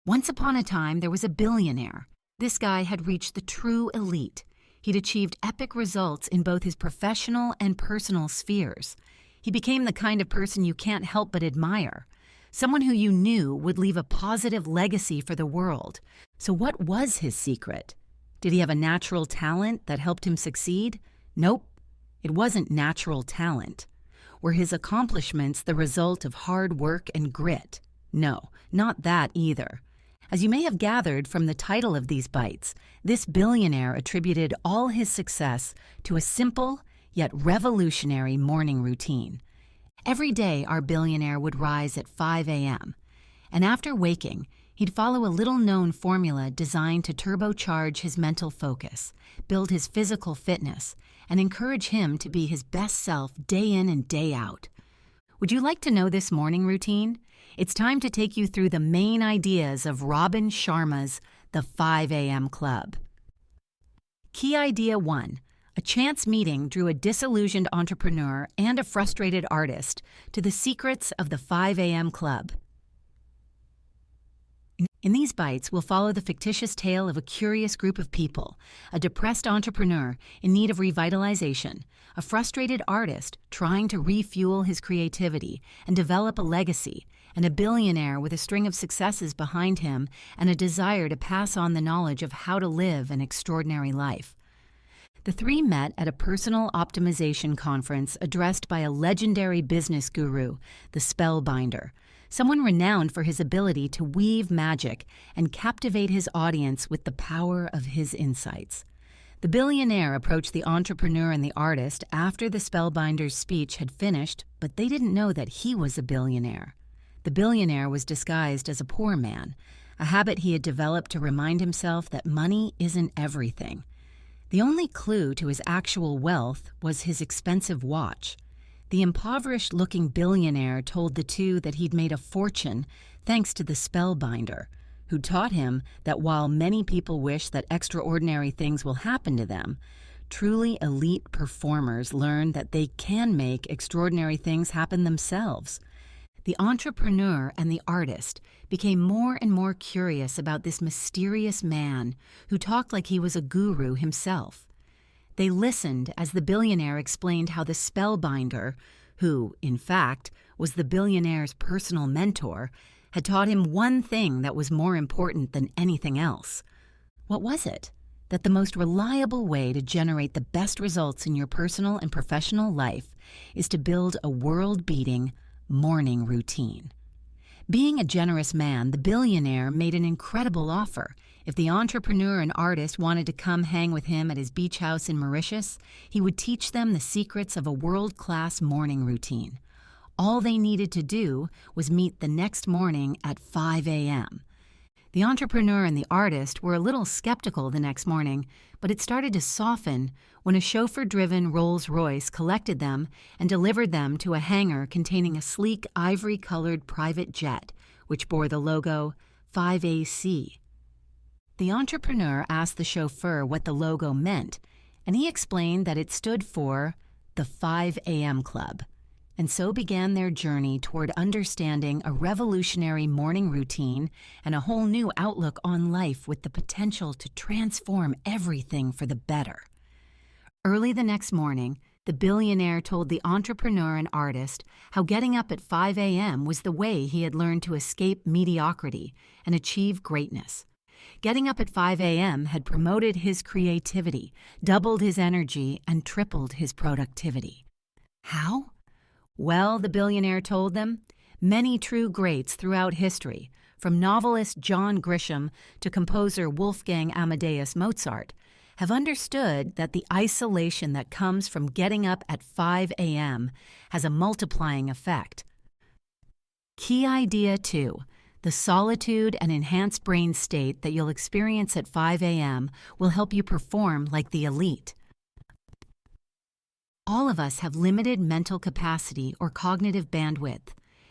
Once upon a time, there was a billionaire. This guy had reached the true elite. He'd achieved epic results in both his professional and personal spheres. He became the kind of person you can't help but admire. Someone who you knew would leave a positive legacy for the world. So what was his secret? Did he have a natural talent that helped him succeed? Nope, it wasn't natural talent. Were his accomplishments the result of hard work and grit? No, not that either. As you may have gathered from the title of these bites, this billionaire attributed all his success to a simple yet revolutionary morning routine. Every day, our billionaire would rise at 5 a.m., and after waking, he'd follow a little-known formula designed to turbocharge his mental focus, build his physical fitness, and encourage him to be his best self day in and day out. Would you like to know this morning routine? It's time to take you through the main ideas of Robin Sharma's The 5 a.m. Club. Key Idea 1. A chance meeting drew a disillusioned entrepreneur and a frustrated artist to the secrets of the 5 a.m. Club. In these bites, we'll follow the fictitious tale of a curious group of people, a depressed entrepreneur in need of revitalization, a frustrated artist trying to refuel his creativity and develop a legacy, and a billionaire with a string of successes behind him and a desire to pass on the knowledge of how to live an extraordinary life. The three met at a personal optimization conference addressed by a legendary business guru, the Spellbinder, someone renowned for his ability to weave magic and captivate his audience with the power of his insights. The billionaire approached the entrepreneur and the artist after the Spellbinder's speech had finished, but they didn't know that he was a billionaire. The billionaire was disguised as a poor man, a habit he had developed to remind himself that money isn't everything. The only clue to his actual wealth was his expensive watch. The impoverished-looking billionaire told the two that he'd made a fortune thanks to the Spellbinder, who taught him that while many people wish that extraordinary things will happen to them, truly elite performers learn that they can make extraordinary things happen themselves. The entrepreneur and the artist became more and more curious about this mysterious man who talked like he was a guru himself. They listened as the billionaire explained how the Spellbinder, who, in fact, was the billionaire's personal mentor, had taught him one thing that was more important than anything else. What was it? That the most reliable way to generate the best results in your personal and professional life is to build a world-beating morning routine. Being a generous man, the billionaire made an incredible offer. If the entrepreneur and artist wanted to come hang with him at his beach house in Mauritius, he would teach them the secrets of a world-class morning routine. All they needed to do was meet the next morning at 5 a.m. The entrepreneur and the artist were a little skeptical the next morning, but it started to soften when a chauffeur-driven Rolls-Royce collected them and delivered them to a hangar containing a sleek ivory-colored private jet, which bore the logo 5AC. The entrepreneur asked the chauffeur what the logo meant, and he explained that it stood for the 5 a.m. Club. And so began their journey toward understanding a revolutionary morning routine and a whole new outlook on life with the potential to transform everything for the better. Early the next morning, the billionaire told the entrepreneur and artist how getting up at 5 a.m. was the way he had learned to escape mediocrity and achieve greatness. Getting up at 5 a.m. had promoted his creativity, doubled his energy, and tripled his productivity. How? Well, the billionaire told them, many true greats throughout history, from novelist John Grisham to composer Wolfgang Amadeus Mozart, have understood that the isolation that comes from getting up at 5 a.m. has a multiplying effect. Key Idea 2. The solitude and enhanced brain state that you'll experience at 5 a.m. will help you perform like the elite. All of us have limited mental capacity or cognitive bandwidth,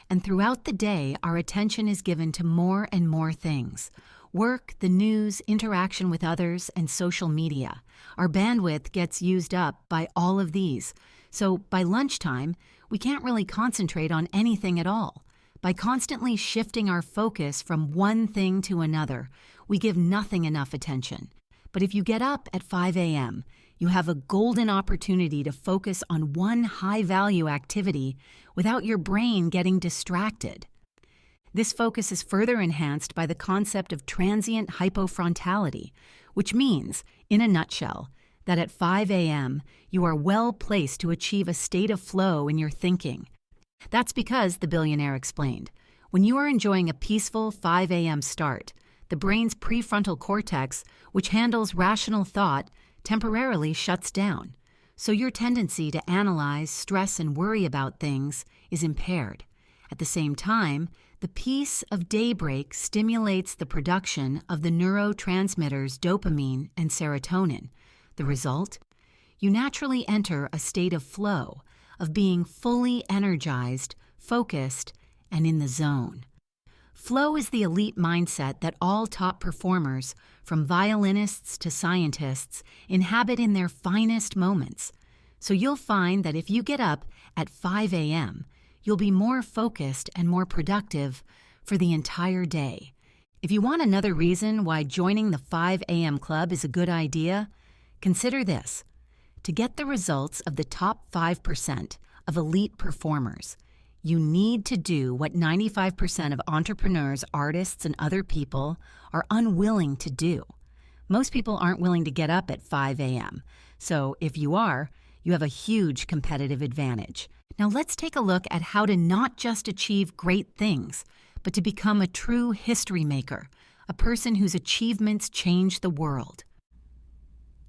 and throughout the day our attention is given to more and more things. Work, the news, interaction with others, and social media. Our bandwidth gets used up by all of these, so by lunchtime we can't really concentrate on anything at all. By constantly shifting our focus from one thing to another, we give nothing enough attention. But if you get up at 5 a.m., you have a golden opportunity to focus on one high-value activity without your brain getting distracted. This focus is further enhanced by the concept of transient hypofrontality, which means, in a nutshell, that at 5 a.m., you are well placed to achieve a state of flow in your thinking. That's because, the billionaire explained, when you are enjoying a peaceful 5 a.m. start, the brain's prefrontal cortex, which handles rational thought, temporarily shuts down. So your tendency to analyze, stress, and worry about things is impaired. At the same time, the peace of daybreak stimulates the production of the neurotransmitters dopamine and serotonin. The result? You naturally enter a state of flow, of being fully energized, focused, and in the zone. Flow is the elite mindset that all top performers, from violinists to scientists, inhabit in their finest moments. So you'll find that if you get up at 5 a.m., you'll be more focused and more productive for the entire day. If you want another reason why joining the 5 a.m. club is a good idea, consider this. To get the results of the top 5% of elite performers, you need to do what 95% of entrepreneurs, artists, and other people are unwilling to do. Most people aren't willing to get up at 5 a.m., so if you are, you have a huge competitive advantage. Now let's take a look at how to not just achieve great things, but to become a true history maker, a person whose achievements change the world.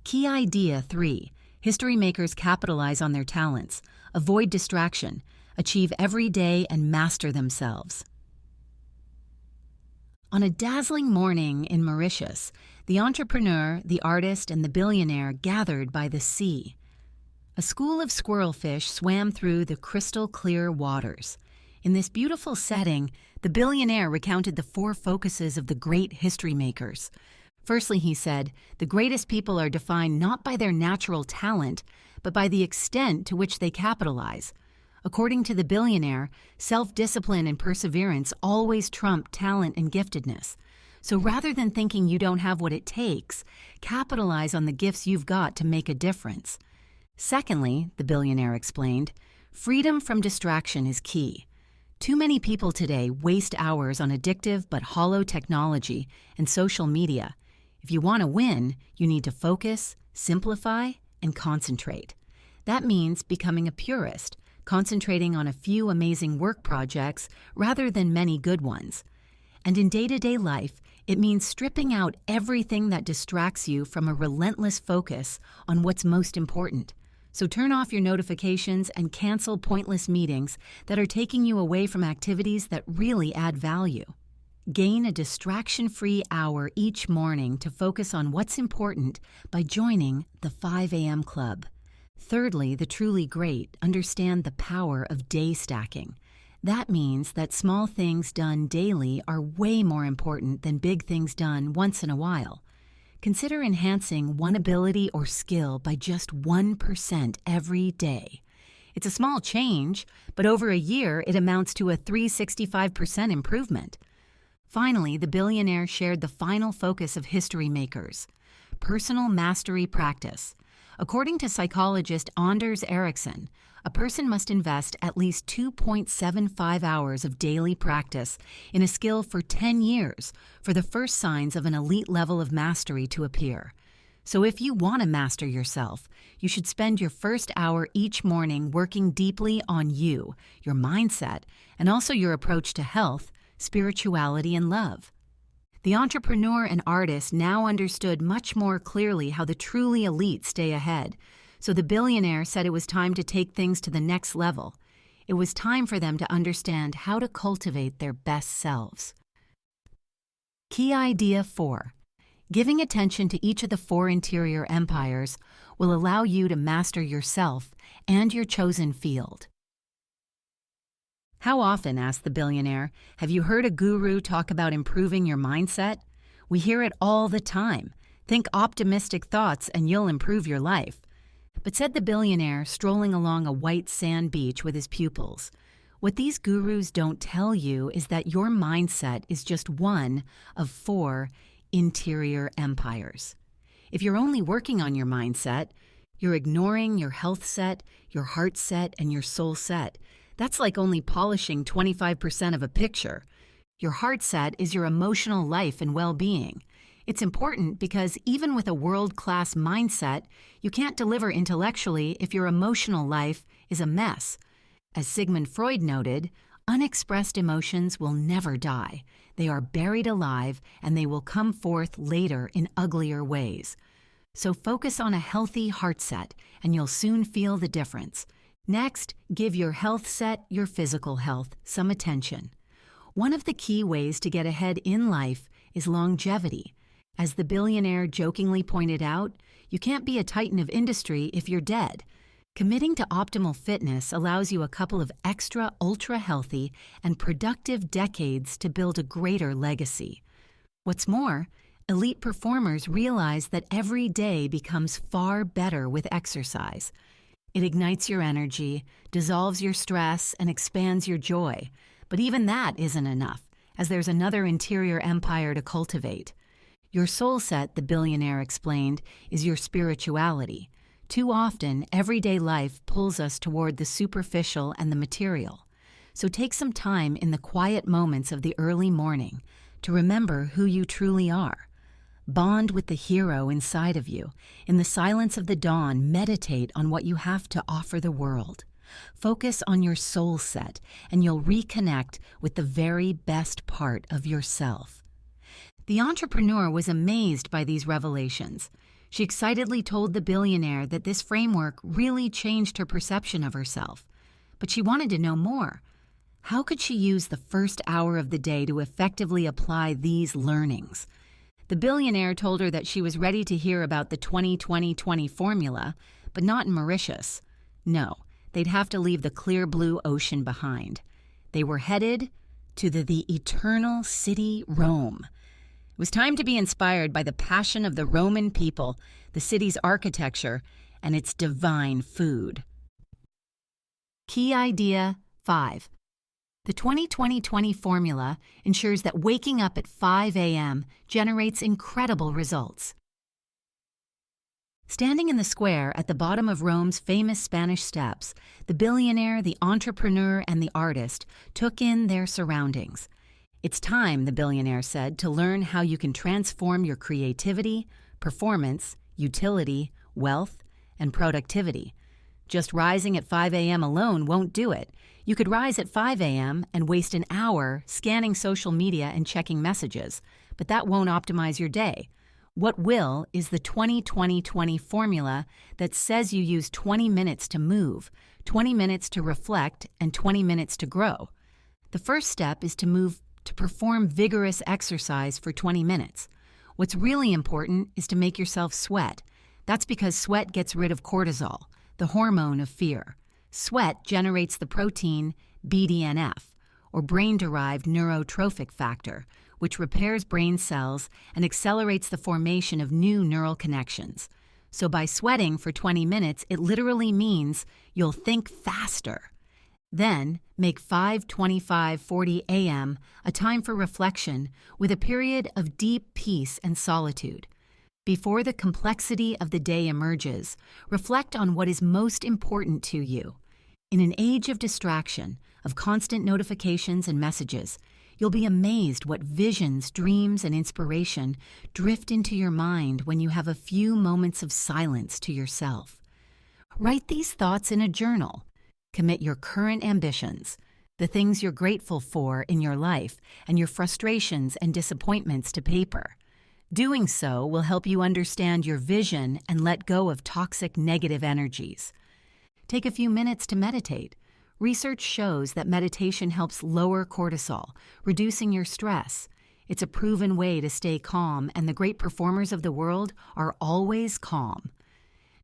Key idea 3. History makers capitalize on their talents, avoid distraction, achieve every day, and master themselves. On a dazzling morning in Mauritius, the entrepreneur, the artist, and the billionaire gathered by the sea. A school of squirrelfish swam through the crystal-clear waters. In this beautiful setting, the billionaire recounted the 4 focuses of the great history makers. Firstly, he said, the greatest people are defined not by their natural talent, but by the extent to which they capitalize. According to the billionaire, self-discipline and perseverance always trump talent and giftedness. So rather than thinking you don't have what it takes, capitalize on the gifts you've got to make a difference. Secondly, the billionaire explained, freedom from distraction is key. Too many people today waste hours on addictive but hollow technology and social media. If you want to win, you need to focus, simplify, and concentrate. That means becoming a purist, concentrating on a few amazing work projects rather than many good ones. And in day-to-day life, it means stripping out everything that distracts you from a relentless focus on what's most important. So turn off your notifications and cancel pointless meetings that are taking you away from activities that really add value. Gain a distraction-free hour each morning to focus on what's important by joining the 5 a.m. club. Thirdly, the truly great understand the power of day stacking. That means that small things done daily are way more important than big things done once in a while. Consider enhancing one ability or skill by just 1% every day. It's a small change, but over a year it amounts to a 365% improvement. Finally, the billionaire shared the final focus of history makers, personal mastery practice. According to psychologist Anders Ericsson, a person must invest at least 2.75 hours of daily practice in a skill for 10 years for the first signs of an elite level of mastery to appear. So if you want to master yourself, you should spend your first hour each morning working deeply on you, your mindset, and also your approach to health, spirituality, and love. The entrepreneur and artist now understood much more clearly how the truly elite stay ahead. So the billionaire said it was time to take things to the next level. It was time for them to understand how to cultivate their best selves. Key idea 4. Giving attention to each of the 4 interior empires will allow you to master yourself and your chosen field. How often, asked the billionaire, have you heard a guru talk about improving your mindset? We hear it all the time. Think optimistic thoughts and you'll improve your life. But said the billionaire, strolling along a white sand beach with his pupils, What these gurus don't tell you is that your mindset is just one of 4 interior empires. If you're only working on your mindset, you're ignoring your health set, your heart set, and your soul set. That's like only polishing 25% of a picture. Your heart set is your emotional life and well-being. It's important because even with a world-class mindset, you can't deliver intellectually if your emotional life is a mess. As Sigmund Freud noted, unexpressed emotions will never die. They are buried alive and they will come forth later in uglier ways. So focus on a healthy heart set and you'll soon feel the difference. Next, give your health set, your physical health, some attention. One of the key ways to get ahead in life is longevity. As the billionaire jokingly pointed out, you can't be a titan of industry if you're dead. Committing to optimal fitness allows you a couple of extra ultra-healthy and productive decades to build a greater legacy. What's more, elite performers realize that every day becomes far better with exercise. It ignites your energy, dissolves your stress, and expands your joy. But even that isn't enough, as there's another interior empire to cultivate. Your soul set, the billionaire explained, is your spirituality. Too often, everyday life pulls us toward the superficial and the material. So take some time in the quiet moments of the early morning to remember who you truly are. Bond with the hero inside of you. In the silence of the dawn, meditate on what you have to offer the world. Focus on your soul set, and you'll reconnect with the very best part of yourself. The entrepreneur was amazed by these revelations. She excitedly told the billionaire that this framework really changed her perception of herself. But she wanted to know more. How could she use the first hour of the day to effectively apply these learnings? The billionaire told her that she was ready to hear about the 20-20-20 formula, but not in Mauritius. No, they'd have to leave the clear blue ocean behind. They were headed to the eternal city Rome. It was time to be inspired by the passion of the Roman people, the city's architecture, and its divine food. Key idea 5. The 20-20-20 formula ensures that waking up at 5 a.m. generates incredible results. Standing in the square at the bottom of Rome's famous Spanish steps, the billionaire, the entrepreneur, and the artist took in their surroundings. It's time, the billionaire said, to learn how you can transform your creativity, performance, utility, wealth, and productivity. Just rising at 5 a.m. alone won't do it. You could rise at 5 a.m. and waste an hour scanning social media and checking messages, but that won't optimize your day. What will is the 20-20-20 formula that says you use 20 minutes to move, 20 minutes to reflect, and 20 minutes to grow. The first step is to perform vigorous exercise for 20 minutes. What's really important is to make yourself sweat. That's because sweat gets rid of cortisol, the hormone of fear. Sweat generates the protein BDNF, or brain-derived neurotrophic factor, which repairs brain cells and accelerates the formation of new neural connections. So by sweating for 20 minutes, it literally means you'll think faster. Then, make 5:25:40 a.m. a time for reflection with a period of deep peace and solitude. Before the complexity of the day emerges, reflect on what is most important to you. In an age of distraction, of constant notifications and messages, you'll be amazed what visions, dreams, and inspiration drift into your mind when you have a few moments of silence to yourself. Write these thoughts in a journal. Commit your current ambitions, the things you're grateful for in your life, and your frustrations and disappointments to paper. Doing so will help you understand your vision and let go of toxic negative energies. Take a few minutes to meditate. Research shows that meditation helps lower cortisol, reducing your stress. It's a proven way to stay calm, and the great performers of the world are always calm.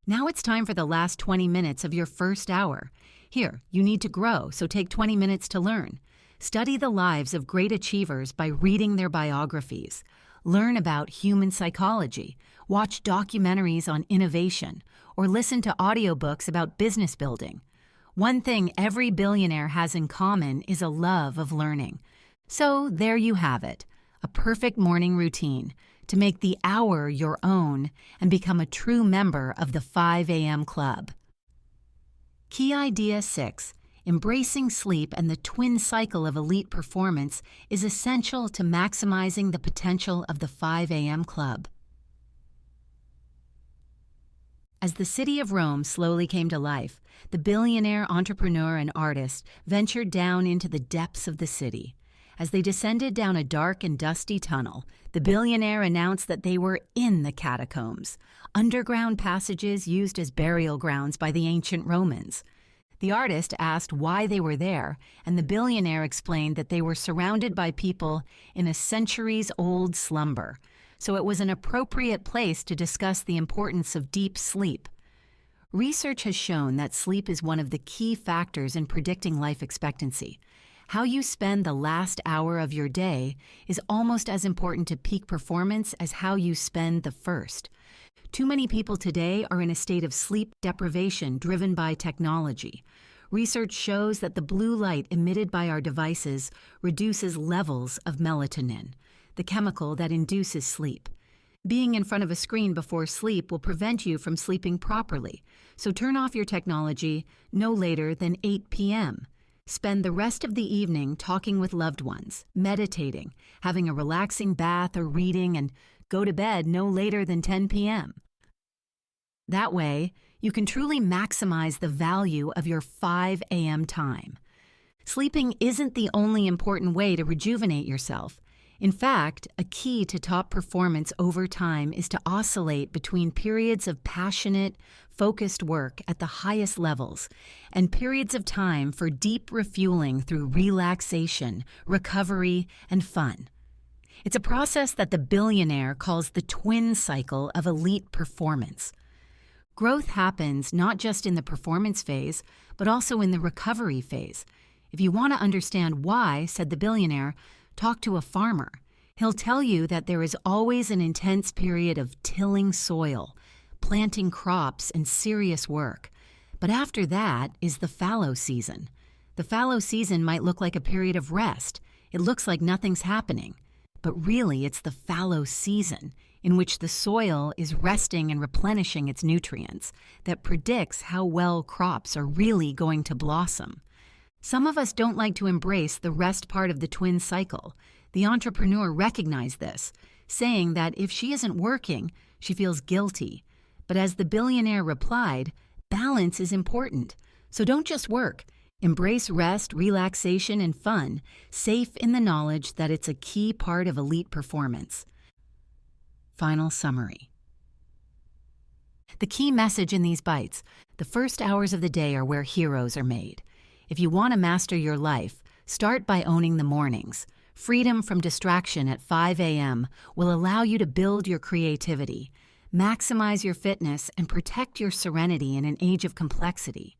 Now it's time for the last 20 minutes of your first hour. Here, you need to grow, so take 20 minutes to learn. Study the lives of great achievers by reading their biographies. Learn about human psychology, watch documentaries on innovation, or listen to audiobooks about business building. One thing every billionaire has in common is a love of learning. So there you have it, a perfect morning routine to make the hour your own and become a true member of the 5 a.m. club. Key idea 6. Embracing sleep and the twin cycle of elite performance is essential to maximizing the potential of the 5 a.m. club. As the city of Rome slowly came to life, the billionaire, entrepreneur, and artist ventured down into the depths of the city. As they descended down a dark and dusty tunnel, the billionaire announced that they were in the catacombs, underground passages used as burial grounds by the ancient Romans. The artist asked why they were there, and the billionaire explained that they were surrounded by people in a centuries-old slumber, so it was an appropriate place to discuss the importance of deep sleep. Research has shown that sleep is one of the key factors in predicting life expectancy. How you spend the last hour of your day is almost as important to peak performance as how you spend the first. Too many people today are in a state of sleep deprivation driven by technology. Research shows that the blue light emitted by our devices reduces levels of melatonin, the chemical that induces sleep. Being in front of a screen before sleep will prevent you from sleeping properly, so turn off your technology no later than 8 p.m. Spend the rest of the evening talking with loved ones, meditating, having a relaxing bath or reading, and go to bed no later than 10 p.m. That way, you can truly maximize the value of your 5 a.m. time. Sleeping isn't the only important way to rejuvenate yourself. In fact, a key to top performance over time is to oscillate between periods of passionate, focused work at the highest levels and periods of time for deep refueling through relaxation, recovery, and fun. It's a process that the billionaire calls the twin cycle of elite performance. Growth happens not just in the performance phase, but also in the recovery phase. If you want to understand why, said the billionaire, talk to a farmer. He'll tell you that there is always an intense period of tilling soil, planting crops, and serious work. But after that is the fallow season. The fallow season might look like a period of rest. It looks like nothing's happening. But really, it's the fallow season, in which the soil is resting and replenishing its nutrients, that predicts how well crops are really going to blossom. Some of us don't like to embrace the rest part of the twin cycle. The entrepreneur recognized this, saying that if she isn't working, she feels guilty. But as the billionaire replied, balance is important. So don't just work. Embrace rest, relaxation, and fun, safe in the knowledge that it's a key part of elite performance. Final summary. The key message in these bites: the first hours of the day are where heroes are made. If you want to master your life, start by owning the mornings. Freedom from distraction at 5 a.m. will allow you to build your creativity, maximize your fitness, and protect your serenity in an age of complexity.